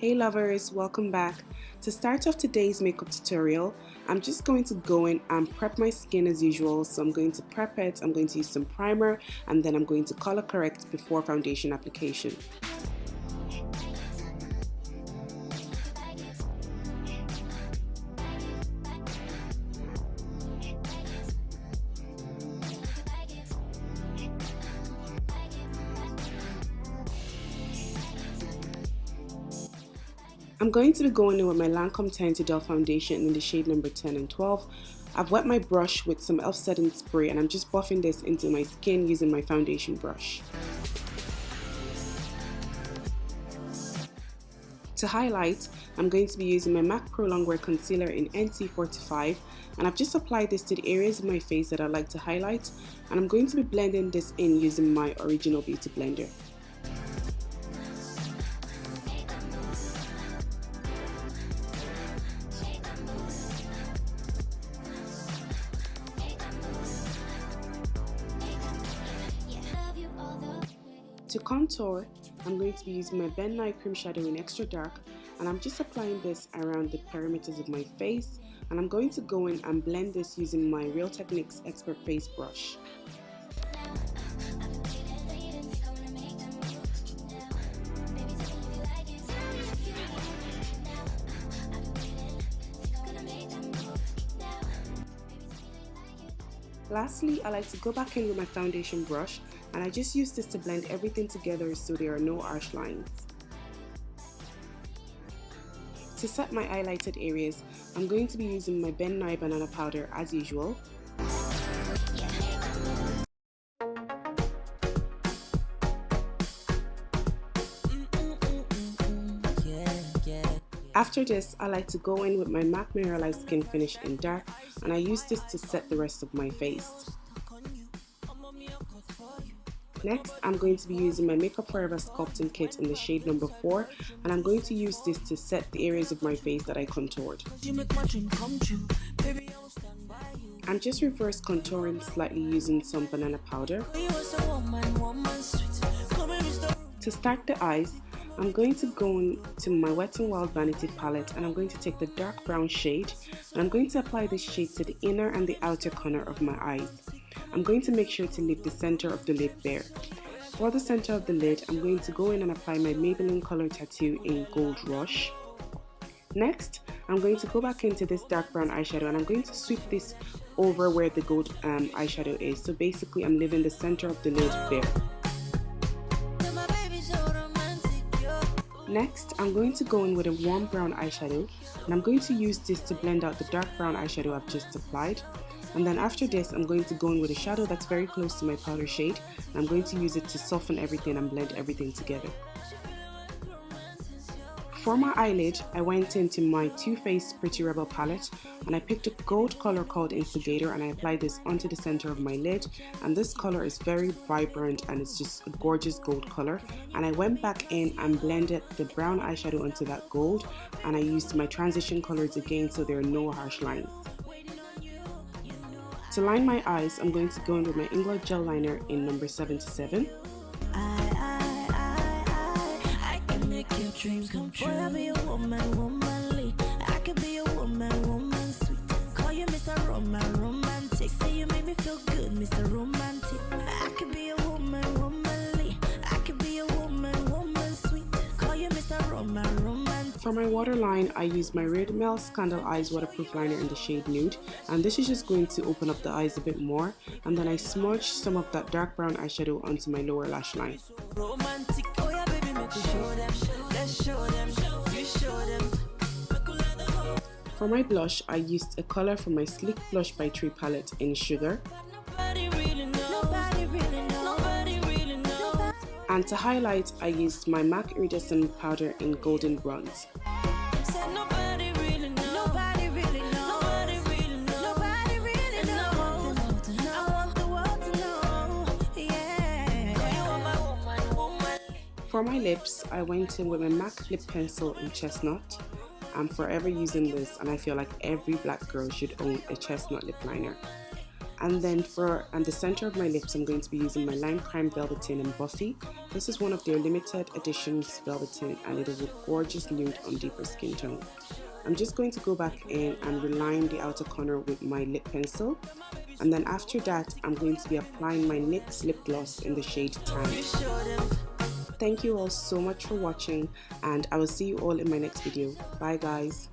Hey lovers, welcome back. To start off today's makeup tutorial, I'm just going to go in and prep my skin as usual. So I'm going to prep it, I'm going to use some primer, and then I'm going to color correct before foundation application. I'm going to be going in with my Lancôme Teint Idole foundation in the shade number 10 and 12. I've wet my brush with some E.L.F setting spray and I'm just buffing this into my skin using my foundation brush. To highlight, I'm going to be using my MAC Prolong Wear Concealer in NC45, and I've just applied this to the areas of my face that I'd like to highlight, and I'm going to be blending this in using my Original Beauty Blender. To contour, I'm going to be using my Nye Creme Shadow in Extra Dark, and I'm just applying this around the perimeters of my face, and I'm going to go in and blend this using my Real Techniques Expert Face Brush. Lastly, I like to go back in with my foundation brush, and I just use this to blend everything together so there are no harsh lines. To set my highlighted areas, I'm going to be using my Ben Nye Banana Powder as usual. After this, I like to go in with my MAC Miniralize Skin Finish in Dark, and I use this to set the rest of my face. Next, I'm going to be using my Makeup Forever Sculpting Kit in the shade number 4, and I'm going to use this to set the areas of my face that I contoured. I'm just reverse contouring slightly using some banana powder. To start the eyes, I'm going to go into my Wet n Wild Vanity palette, and I'm going to take the dark brown shade, and I'm going to apply this shade to the inner and the outer corner of my eyes. I'm going to make sure to leave the center of the lid bare. For the center of the lid, I'm going to go in and apply my Maybelline Color Tattoo in Gold Rush. Next, I'm going to go back into this dark brown eyeshadow, and I'm going to sweep this over where the gold eyeshadow is. So basically, I'm leaving the center of the lid bare. Next, I'm going to go in with a warm brown eyeshadow, and I'm going to use this to blend out the dark brown eyeshadow I've just applied. And then after this, I'm going to go in with a shadow that's very close to my powder shade, and I'm going to use it to soften everything and blend everything together. For my eyelid, I went into my Too Faced Pretty Rebel palette, and I picked a gold color called Instigator, and I applied this onto the center of my lid, and this color is very vibrant and it's just a gorgeous gold color. And I went back in and blended the brown eyeshadow onto that gold, and I used my transition colors again so there are no harsh lines. To line my eyes, I'm going to go in with my Inglot Gel Liner in number 77. I can make your dreams come true. I'll be a woman, womanly. I could be a woman, woman sweet. Call you Mr. Romantic. Say you make me feel good, Mr. Romantic. I could be a woman, womanly. I could be a woman, woman sweet. Call you Mr. Romantic. For my waterline, I used my Rimmel Scandal Eyes Waterproof Liner in the shade Nude, and this is just going to open up the eyes a bit more, and then I smudged some of that dark brown eyeshadow onto my lower lash line. For my blush, I used a color from my Sleek Blush by Tree palette in Sugar. And to highlight, I used my MAC Iridescent powder in Golden Bronze. For my lips, I went in with my MAC Lip Pencil in Chestnut. I'm forever using this, and I feel like every black girl should own a chestnut lip liner. And then for the center of my lips, I'm going to be using my Lime Crime Velveteen in Buffy. This is one of their limited editions Velveteen, and it is a gorgeous nude on deeper skin tone. I'm just going to go back in and reline the outer corner with my lip pencil. And then after that, I'm going to be applying my NYX lip gloss in the shade Teint. Thank you all so much for watching, and I will see you all in my next video. Bye guys.